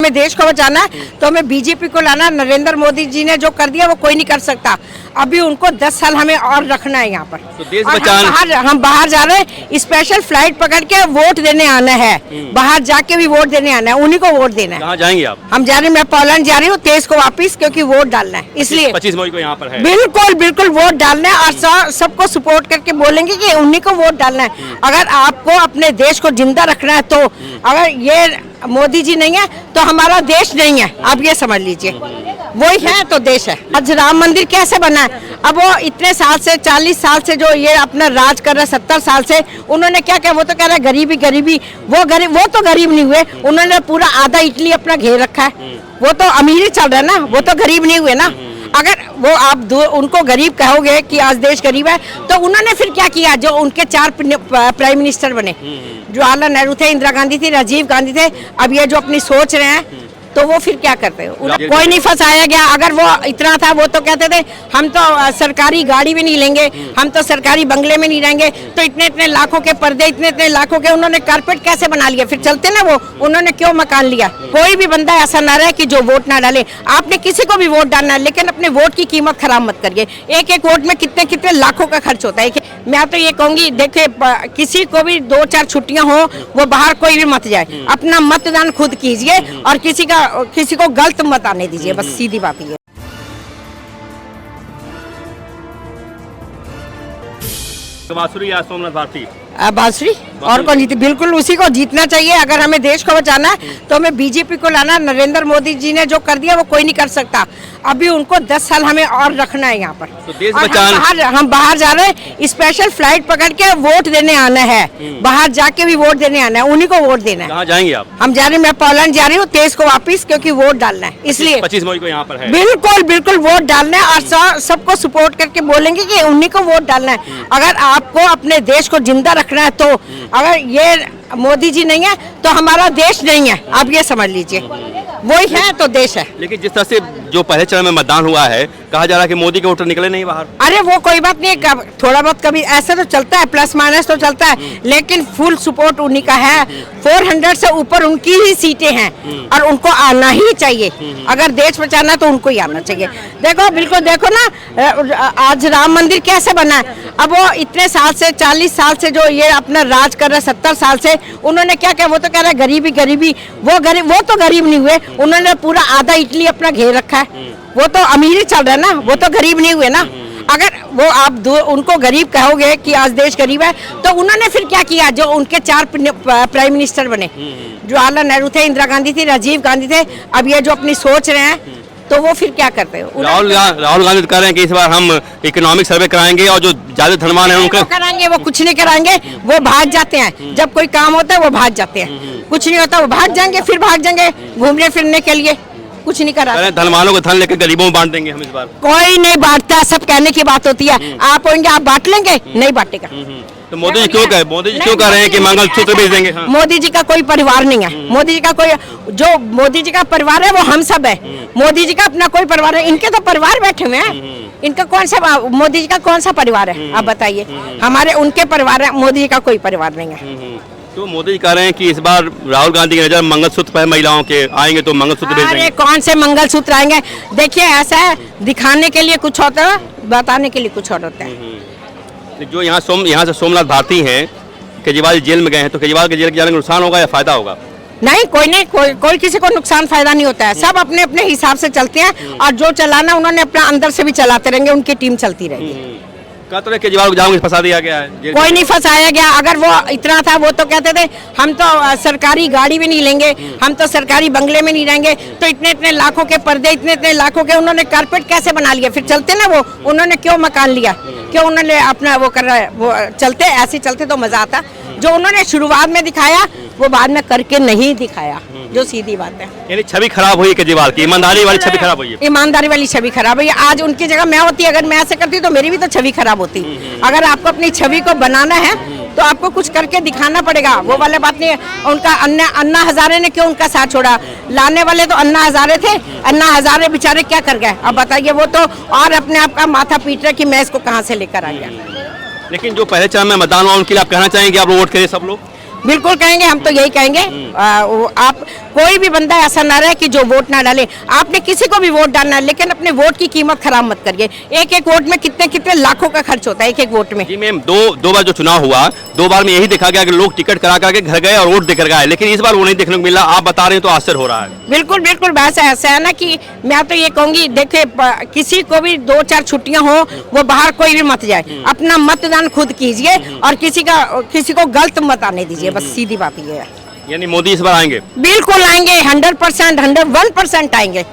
हमें देश को बचाना है तो हमें बीजेपी को लाना। नरेंद्र मोदी जी ने जो कर दिया वो कोई नहीं कर सकता। अभी उनको 10 साल हमें और रखना है यहाँ पर। तो देश बचाना, हम बाहर जा रहे हैं, स्पेशल फ्लाइट पकड़ के वोट देने आना है। बाहर जाके भी वोट देने आना है, उन्हीं को वोट देना है। कहाँ जाएंगे आप? हम जा रहे हैं, मैं पोलैंड जा रही हूँ 23 को वापिस, क्योंकि वोट डालना है इसलिए। 25 मई को यहाँ पर है। बिल्कुल बिल्कुल वोट डालना है और सबको सपोर्ट करके बोलेंगे कि उन्हीं को वोट डालना है। अगर आपको अपने देश को जिंदा रखना है तो अगर ये मोदी जी नहीं है तो हमारा देश नहीं है, आप ये समझ लीजिए। वही है तो देश है। आज राम मंदिर कैसे बना है? अब वो इतने साल से 40 साल से जो ये अपना राज कर रहा है, 70 साल से उन्होंने क्या किया? वो तो कह रहा है गरीबी गरीबी। वो तो गरीब नहीं हुए, उन्होंने पूरा आधा इटली अपना घेर रखा है। वो तो अमीर ही चल रहा है ना, वो तो गरीब नहीं हुए ना। अगर वो आप उनको गरीब कहोगे कि आज देश गरीब है, तो उन्होंने फिर क्या किया? जो उनके 4 प्राइम मिनिस्टर बने, जवाहरलाल नेहरू थे, इंदिरा गांधी थी, राजीव गांधी थे। अब ये जो अपनी सोच रहे हैं तो वो फिर क्या करते हो? कोई नहीं फंसाया गया। अगर वो इतना था, वो तो कहते थे हम तो सरकारी गाड़ी भी नहीं लेंगे, हम तो सरकारी बंगले में नहीं रहेंगे। तो इतने इतने लाखों के पर्दे, इतने इतने लाखों के उन्होंने कारपेट कैसे बना लिया? फिर चलते ना वो, उन्होंने क्यों मकान लिया? कोई भी बंदा ऐसा ना रहे कि जो वोट ना डाले। आपने किसी को भी वोट डालना है, लेकिन अपने वोट की कीमत खराब मत करिए। एक एक वोट में कितने कितने लाखों का खर्च होता है। मैं तो ये कहूंगी, देखिए किसी को भी 2-4 छुट्टियां हो, वो बाहर कोई भी मत जाए, अपना मतदान खुद कीजिए और किसी को गलत मत आने दीजिए, बस सीधी बात ये। बांसुरी या सोमनाथ भारती? बांसुरी। और कौन जीती? बिल्कुल उसी को जीतना चाहिए। अगर हमें देश को बचाना है तो हमें बीजेपी को लाना। नरेंद्र मोदी जी ने जो कर दिया वो कोई नहीं कर सकता। अभी उनको 10 साल हमें और रखना है यहाँ पर। तो देश बचाना, हम बाहर जा रहे हैं, स्पेशल फ्लाइट पकड़ के वोट देने आना है। बाहर जाके भी वोट देने आना है, उन्हीं को वोट देना है। कहाँ जाएंगे आप? हम जा रहे हैं, मैं पोलैंड जा रही हूँ 23 को वापिस, क्योंकि वोट डालना है इसलिए। 25 मई को यहाँ पर है। बिल्कुल बिल्कुल वोट डालना है और सबको सपोर्ट करके बोलेंगे कि उन्हीं को वोट डालना है। अगर आपको अपने देश को जिंदा रखना है तो अगर ये मोदी जी नहीं है तो हमारा देश नहीं है, आप ये समझ लीजिए। वही है तो देश है। लेकिन जिस तरह से जो पहले चरण में मतदान हुआ है, कहा जा रहा है कि मोदी के वोटर निकले नहीं बाहर। अरे वो कोई बात नहीं, थोड़ा बहुत कभी ऐसा तो चलता है, प्लस माइनस तो चलता है, लेकिन फुल सपोर्ट उन्हीं का है। 400 से ऊपर उनकी ही सीटें हैं और उनको आना ही चाहिए। अगर देश बचाना तो उनको ही आना चाहिए। देखो बिल्कुल, देखो ना आज राम मंदिर कैसे बना है। अब वो इतने साल से 40 साल से जो ये अपना राज कर रहा है, 70 साल से उन्होंने क्या किया? वो तो कह रहा है गरीबी गरीबी। वो तो गरीब नहीं हुए, उन्होंने पूरा आधा इटली अपना घेर रखा है। वो तो अमीर ही चल रहा है ना, वो तो गरीब नहीं हुए ना। अगर वो आप उनको गरीब कहोगे कि आज देश गरीब है, तो उन्होंने फिर क्या किया? जो उनके 4 प्राइम मिनिस्टर बने, जवाहरलाल नेहरू थे, इंदिरा गांधी थी, राजीव गांधी थे। अब ये जो अपनी सोच रहे हैं तो वो फिर क्या करते हो? राहुल गांधी कह रहे हैं कि इस बार हम इकोनॉमिक सर्वे कराएंगे और जो ज्यादा धनवान है उनको कराएंगे। वो कुछ नहीं कराएंगे, वो भाग जाते हैं। जब कोई काम होता है वो भाग जाते हैं, कुछ नहीं होता वो भाग जाएंगे, फिर भाग जाएंगे घूमने फिरने के लिए, कुछ नहीं करा। धनवानों को धन लेकर गरीबों में बांट देंगे हम इस बार। कोई नहीं बांटता, सब कहने की बात होती है। आप होंगे, आप बांट लेंगे, नहीं बांटेगा। तो मोदी जी क्यों कह रहे हैं कि मंगलसूत्र भेज देंगे? हाँ। मोदी जी का कोई परिवार नहीं है। मोदी जी का मोदी जी का परिवार है वो हम सब है। मोदी जी का अपना कोई परिवार है, इनके तो परिवार बैठे हुए हैं। इनका कौन सा, मोदी जी का कौन सा परिवार है आप बताइए? हमारे उनके परिवार है, मोदी जी का कोई परिवार नहीं है। तो मोदी जी कह रहे हैं कि इस बार राहुल गांधी की नजर मंगलसूत्र पर महिलाओं के आएंगे तो मंगलसूत्र भेज देंगे। अरे कौन से मंगलसूत्र आएंगे? देखिए ऐसा है, दिखाने के लिए कुछ होता है, बताने के लिए कुछ और होता है। जो यहाँ से सोमनाथ भारती हैं, केजरीवाल जेल में गए हैं, तो केजरीवाल के जेल जाने का नुकसान होगा या फायदा होगा? नहीं, कोई किसी को नुकसान फायदा नहीं होता है। सब अपने अपने हिसाब से चलते हैं और जो चलाना उन्होंने अपना अंदर से भी चलाते रहेंगे, उनकी टीम चलती रहेगी। कहते हैं केजरीवाल को जाओगे फंसा दिया गया है। कोई नहीं फंसाया गया। अगर वो इतना था, वो तो कहते थे हम तो सरकारी गाड़ी भी नहीं लेंगे, हम तो सरकारी बंगले में नहीं रहेंगे। तो इतने इतने लाखों के पर्दे, इतने इतने लाखों के उन्होंने कारपेट कैसे बना लिया? फिर चलते ना वो, उन्होंने क्यों मकान लिया? क्यों उन्होंने अपना वो कर रहा है? वो चलते, ऐसे चलते तो मजा आता। जो उन्होंने शुरुआत में दिखाया वो बाद में करके नहीं दिखाया, जो सीधी बात है। यानी छवि खराब हुई केजरीवाल की, ईमानदारी वाली छवि खराब हुई है। ईमानदारी वाली छवि खराब हुई। आज उनकी जगह मैं होती, अगर मैं ऐसे करती तो मेरी भी तो छवि खराब होती। अगर आपको अपनी छवि को बनाना है तो आपको कुछ करके दिखाना पड़ेगा। वो वाले बात नहीं है। उनका अन्ना हजारे ने क्यों उनका साथ छोड़ा? लाने वाले तो अन्ना हजारे थे, अन्ना हजारे बेचारे क्या कर गए? अब बताइए। वो तो और अपने आप का माथा पीट रहे कि मैं इसको कहाँ से लेकर आ गया। लेकिन जो पहले चरण में मतदान हुआ उनके लिए आप कहना चाहेंगे आप वोट करें सब लोग? बिल्कुल कहेंगे, हम तो यही कहेंगे। आप कोई भी बंदा ऐसा ना रहे कि जो वोट ना डाले। आपने किसी को भी वोट डालना है, लेकिन अपने वोट की कीमत खराब मत करिए। एक एक वोट में कितने कितने लाखों का खर्च होता है एक एक वोट में। जी मैम, दो बार जो चुनाव हुआ, 2 बार में यही देखा गया कि लोग टिकट करा करके घर गए और वोट देकर गए, लेकिन इस बार वो नहीं देखने को मिला। आप बता रहे हैं तो आश्चर्य हो रहा है। बिल्कुल बिल्कुल, बस ऐसा है ना कि मैं तो ये कहूंगी, देखिए किसी को भी 2-4 छुट्टियां हो, वो बाहर कोई भी मत जाए, अपना मतदान खुद कीजिए और किसी को गलत मत आने दीजिए, बस सीधी बात ये है। यानी मोदी इस बार आएंगे? बिल्कुल आएंगे, 100%, 101% आएंगे।